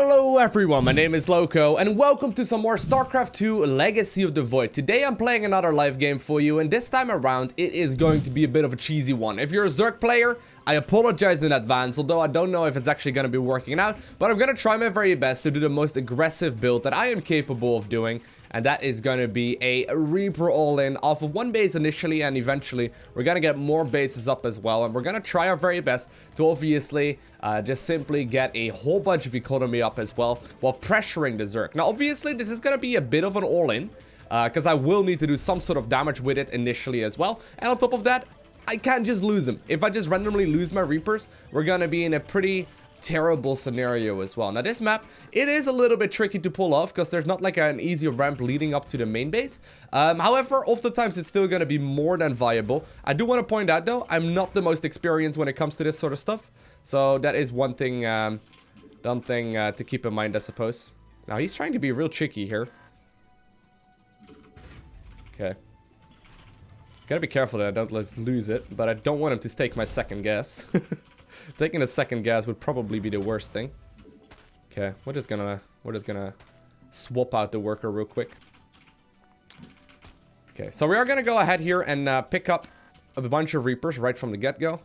Hello everyone, my name is Lowko and welcome to some more StarCraft 2 Legacy of the Void. Today I'm playing another live game for you and this time around it is going to be a bit of a cheesy one. If you're a Zerg player, I apologize in advance, although I don't know if it's actually going to be working out, but I'm going to try my very best to do the most aggressive build that I am capable of doing. And that is going to be a Reaper all-in off of one base initially, and eventually we're going to get more bases up as well. And we're going to try our very best to obviously just simply get a whole bunch of economy up as well, while pressuring the Zerg. Now, obviously, this is going to be a bit of an all-in, because I will need to do some sort of damage with it initially as well. And on top of that, I can't just lose them. If I just randomly lose my Reapers, we're going to be in a pretty terrible scenario as well. Now this map, it is a little bit tricky to pull off because there's not like an easy ramp leading up to the main base. However, oftentimes it's still going to be more than viable. I do want to point out though, I'm not the most experienced when it comes to this sort of stuff. So that is one thing, to keep in mind, I suppose. Now he's trying to be real cheeky here. Okay. Gotta be careful that I don't lose it, but I don't want him to stake my second gas. Taking a second gas would probably be the worst thing. Okay, we're just gonna swap out the worker real quick. Okay, so we are gonna go ahead here and pick up a bunch of Reapers right from the get-go.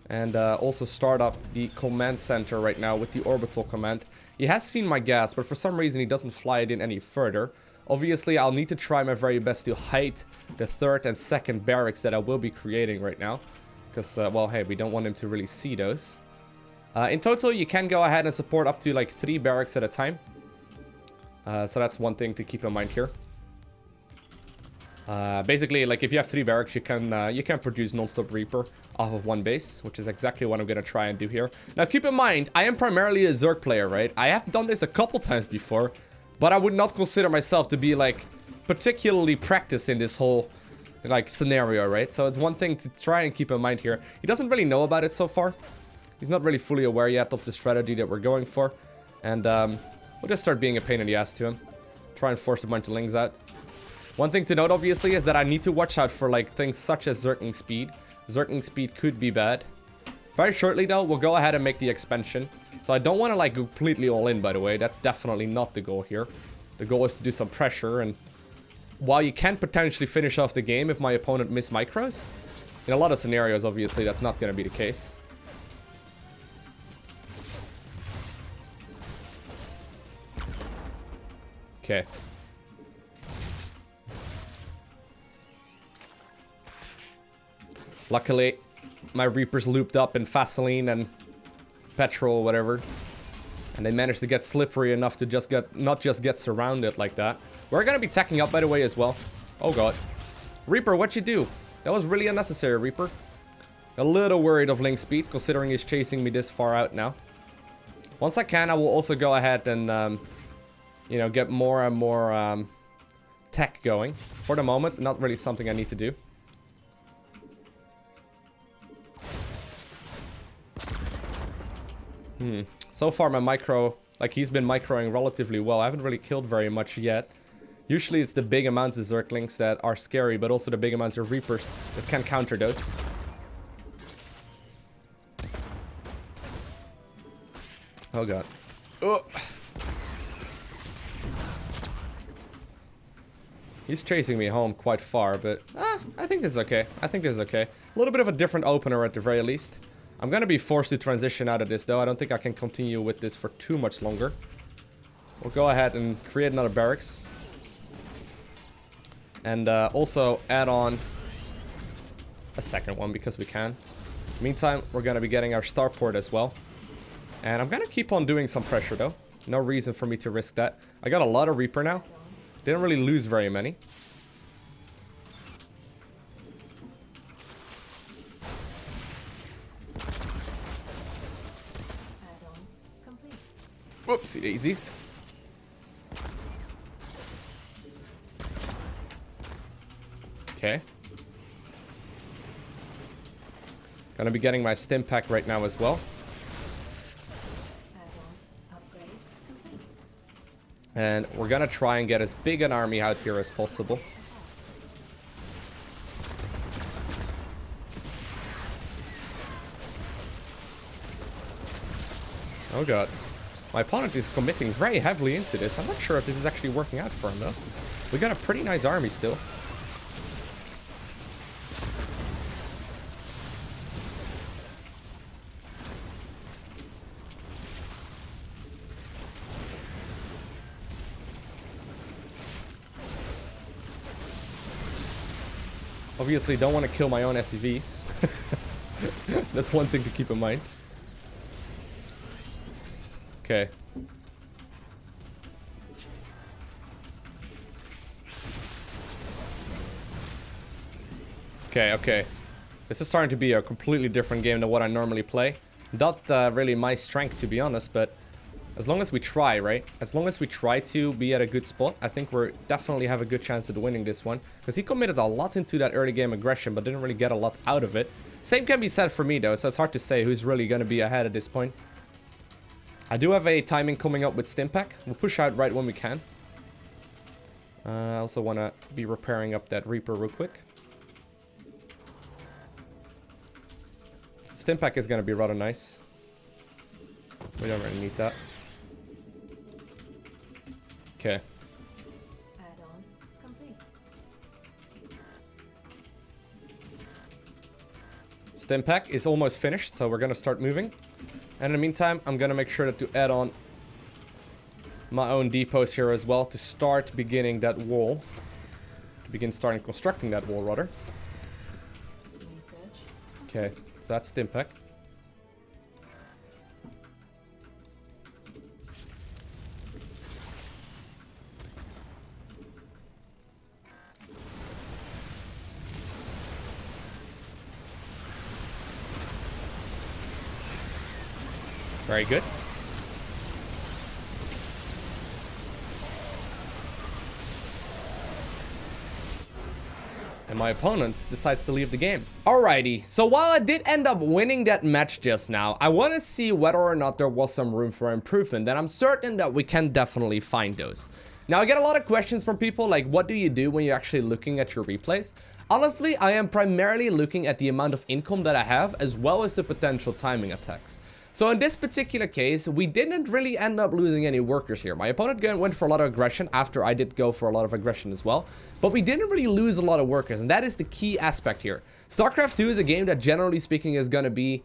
And also start up the command center right now with the orbital command. He has seen my gas, but for some reason he doesn't fly it in any further. Obviously, I'll need to try my very best to hide the third and second barracks that I will be creating right now. Because, well, hey, we don't want him to really see those. In total, you can go ahead and support up to, like, 3 barracks at a time. So that's one thing to keep in mind here. Basically, like, if you have 3 barracks, you can produce non-stop Reaper off of one base, which is exactly what I'm going to try and do here. Now, keep in mind, I am primarily a Zerg player, right? I have done this a couple times before. But I would not consider myself to be, like, particularly practiced in this whole, like, scenario, right? So it's one thing to try and keep in mind here. He doesn't really know about it so far. He's not really fully aware yet of the strategy that we're going for. And we'll just start being a pain in the ass to him. Try and force a bunch of lings out. One thing to note, obviously, is that I need to watch out for, like, things such as Zergling speed. Zergling speed could be bad. Very shortly, though, we'll go ahead and make the expansion. So I don't want to, like, completely all in, by the way. That's definitely not the goal here. The goal is to do some pressure, and while you can potentially finish off the game if my opponent miss micros, in a lot of scenarios, obviously, that's not going to be the case. Okay. Luckily, my Reapers looped up in Vaseline and petrol or whatever, and they managed to get slippery enough to just not just get surrounded like that. We're gonna be tacking up, by the way, as well. Oh god, Reaper, what you do? That was really unnecessary, Reaper. A little worried of Link speed, considering he's chasing me this far out now. Once I can, I will also go ahead and you know, get more and more tech going. For the moment, not really something I need to do. So far my micro, like, he's been microing relatively well. I haven't really killed very much yet. Usually it's the big amounts of Zerglings that are scary, but also the big amounts of Reapers that can counter those. Oh god. Oh. He's chasing me home quite far, but I think this is okay. I think this is okay. A little bit of a different opener at the very least. I'm gonna be forced to transition out of this, though. I don't think I can continue with this for too much longer. We'll go ahead and create another barracks. And also add on a second one, because we can. Meantime, we're gonna be getting our starport as well. And I'm gonna keep on doing some pressure, though. No reason for me to risk that. I got a lot of Reaper now. Didn't really lose very many. Whoopsie daisies. Okay. Gonna be getting my stim pack right now as well. And we're gonna try and get as big an army out here as possible. Oh god. My opponent is committing very heavily into this. I'm not sure if this is actually working out for him though. We got a pretty nice army still. Obviously don't want to kill my own SCVs. That's one thing to keep in mind. Okay. Okay. This is starting to be a completely different game than what I normally play. Not really my strength, to be honest, but as long as we try, right? As long as we try to be at a good spot, I think we're definitely have a good chance at winning this one. Because he committed a lot into that early game aggression, but didn't really get a lot out of it. Same can be said for me, though, so it's hard to say who's really going to be ahead at this point. I do have a timing coming up with Stimpack. We'll push out right when we can. I also want to be repairing up that Reaper real quick. Stimpack is going to be rather nice. We don't really need that. Okay. Add-on complete. Stimpack is almost finished, so we're going to start moving. And in the meantime, I'm going to make sure to add on my own depots here as well to start beginning that wall. To begin starting constructing that wall, rather. Research. Okay, so that's Stimpack. Very good. And my opponent decides to leave the game. Alrighty, so while I did end up winning that match just now, I want to see whether or not there was some room for improvement, and I'm certain that we can definitely find those. Now, I get a lot of questions from people like, what do you do when you're actually looking at your replays? Honestly, I am primarily looking at the amount of income that I have, as well as the potential timing attacks. So in this particular case, we didn't really end up losing any workers here. My opponent went for a lot of aggression after I did go for a lot of aggression as well. But we didn't really lose a lot of workers, and that is the key aspect here. StarCraft 2 is a game that, generally speaking, is going to be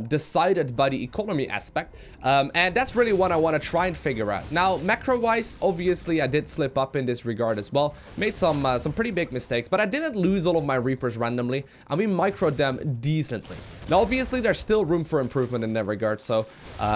decided by the economy aspect, and that's really what I want to try and figure out. Now, macro-wise, obviously, I did slip up in this regard as well. Made some pretty big mistakes, but I didn't lose all of my Reapers randomly, and we microed them decently. Now, obviously, there's still room for improvement in that regard, so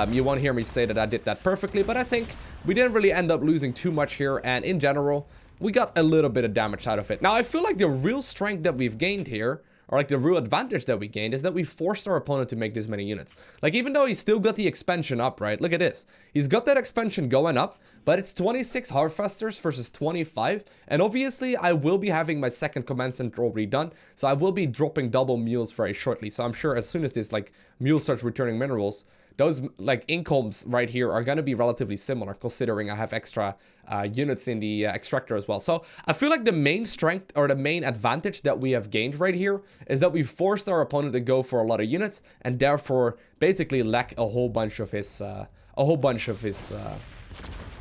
you won't hear me say that I did that perfectly, but I think we didn't really end up losing too much here, and in general, we got a little bit of damage out of it. Now, I feel like the real strength that we've gained here, or like the real advantage that we gained, is that we forced our opponent to make this many units. Like, even though he's still got the expansion up, right? Look at this. He's got that expansion going up, but it's 26 Harvesters versus 25. And obviously, I will be having my second command center already done, so I will be dropping double mules very shortly. So I'm sure as soon as this, like, mule starts returning minerals, those, like, incomes right here are going to be relatively similar, considering I have extra units in the extractor as well. So I feel like the main strength, or the main advantage that we have gained right here, is that we forced our opponent to go for a lot of units, and therefore basically lack a whole bunch of his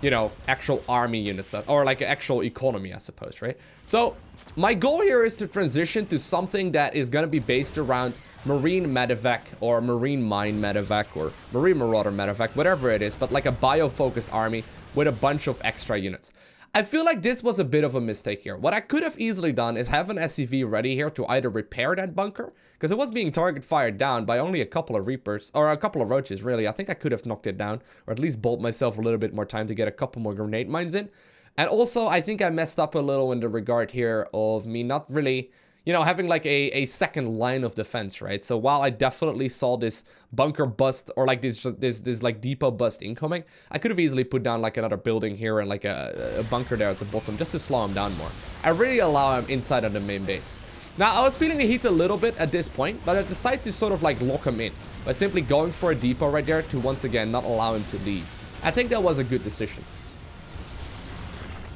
you know, actual army units, or like actual economy, I suppose, right? So my goal here is to transition to something that is going to be based around Marine Medevac, or Marine Mine Medevac, or Marine Marauder Medevac, whatever it is, but like a bio-focused army with a bunch of extra units. I feel like this was a bit of a mistake here. What I could have easily done is have an SCV ready here to either repair that bunker, because it was being target fired down by only a couple of Reapers, or a couple of Roaches, really. I think I could have knocked it down, or at least bought myself a little bit more time to get a couple more grenade mines in. And also, I think I messed up a little in the regard here of me not really, you know, having like a second line of defense, right? So while I definitely saw this bunker bust, or like this like depot bust incoming, I could have easily put down like another building here and like a bunker there at the bottom just to slow him down more. I really allow him inside of the main base. Now, I was feeling the heat a little bit at this point, but I decided to sort of like lock him in by simply going for a depot right there to once again not allow him to leave. I think that was a good decision.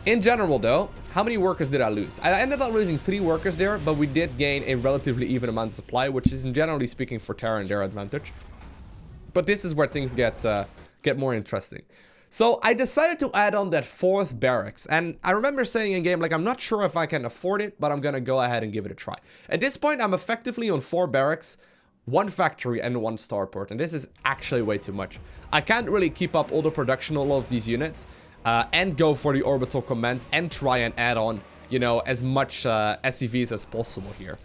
In general, though, how many workers did I lose? I ended up losing 3 workers there, but we did gain a relatively even amount of supply, which is, generally speaking, for Terran their advantage. But this is where things get get more interesting. So I decided to add on that 4th barracks, and I remember saying in game, like, I'm not sure if I can afford it, but I'm gonna go ahead and give it a try. At this point, I'm effectively on 4 barracks, 1 factory, and 1 starport, and this is actually way too much. I can't really keep up all the production on all of these units, and go for the orbital commands, and try and add on, you know, as much SCVs as possible here.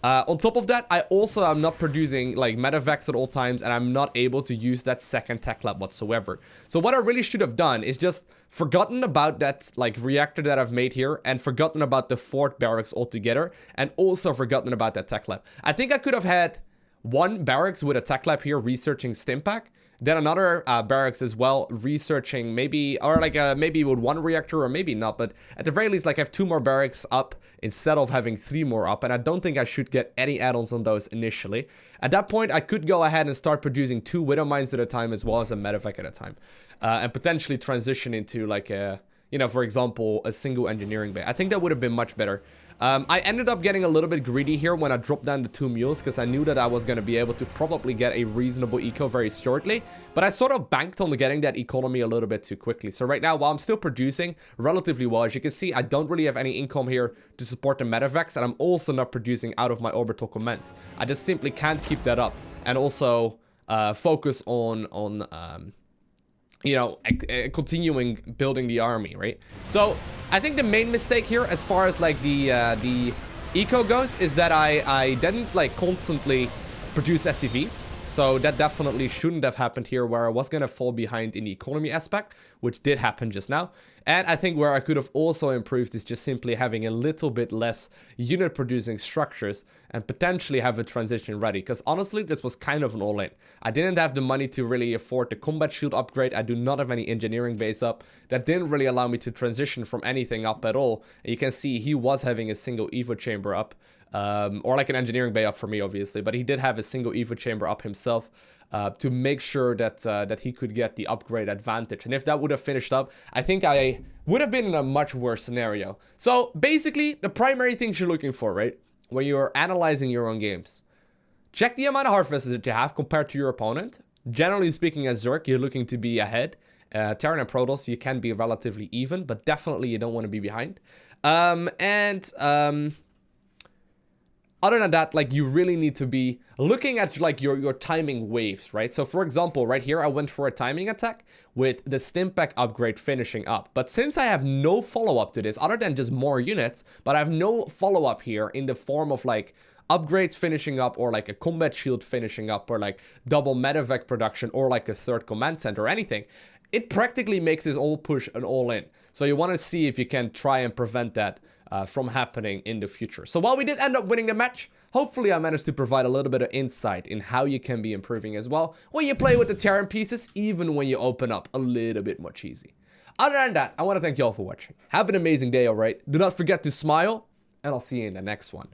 On top of that, I also am not producing like medevacs at all times, and I'm not able to use that 2nd tech lab whatsoever. So what I really should have done is just forgotten about that like reactor that I've made here, and forgotten about the 4th barracks altogether, and also forgotten about that tech lab. I think I could have had 1 barracks with a tech lab here researching Stimpack, then another barracks as well researching maybe, or like maybe with 1 reactor or maybe not, but at the very least like have 2 more barracks up instead of having 3 more up, and I don't think I should get any add-ons on those initially. At that point, I could go ahead and start producing 2 Widow Mines at a time as well as a medevac at a time, and potentially transition into like a, you know, for example, a single engineering bay. I think that would have been much better. I ended up getting a little bit greedy here when I dropped down the 2 mules, because I knew that I was going to be able to probably get a reasonable eco very shortly, but I sort of banked on getting that economy a little bit too quickly. So right now, while I'm still producing relatively well, as you can see, I don't really have any income here to support the medevacs, and I'm also not producing out of my orbital commands. I just simply can't keep that up, and also focus on you know, continuing building the army, right? So I think the main mistake here, as far as like the eco goes, is that I didn't like constantly produce SCVs. So that definitely shouldn't have happened here, where I was gonna fall behind in the economy aspect, which did happen just now. And I think where I could have also improved is just simply having a little bit less unit producing structures and potentially have a transition ready. Because honestly, this was kind of an all-in. I didn't have the money to really afford the combat shield upgrade. I do not have any engineering base up. That didn't really allow me to transition from anything up at all. And you can see he was having a single evo chamber up. Or like an engineering bay up for me, obviously. But he did have a single evo chamber up himself. To make sure that that he could get the upgrade advantage. And if that would have finished up, I think I would have been in a much worse scenario. So basically, the primary things you're looking for, right, when you're analyzing your own games, check the amount of hard vessels that you have compared to your opponent. Generally speaking, as Zerg, you're looking to be ahead. Terran and Protoss, you can be relatively even, but definitely you don't want to be behind. Other than that, like, you really need to be looking at like your timing waves, right? So for example, right here, I went for a timing attack with the Stimpack upgrade finishing up. But since I have no follow-up to this, other than just more units, but I have no follow-up here in the form of like upgrades finishing up, or like a combat shield finishing up, or like double medevac production, or like a 3rd command center or anything, it practically makes this all push an all-in. So you want to see if you can try and prevent that from happening in the future. So while we did end up winning the match, hopefully I managed to provide a little bit of insight in how you can be improving as well when you play with the Terran pieces, even when you open up a little bit more cheesy. Other than that, I want to thank you all for watching. Have an amazing day, alright? Do not forget to smile, and I'll see you in the next one.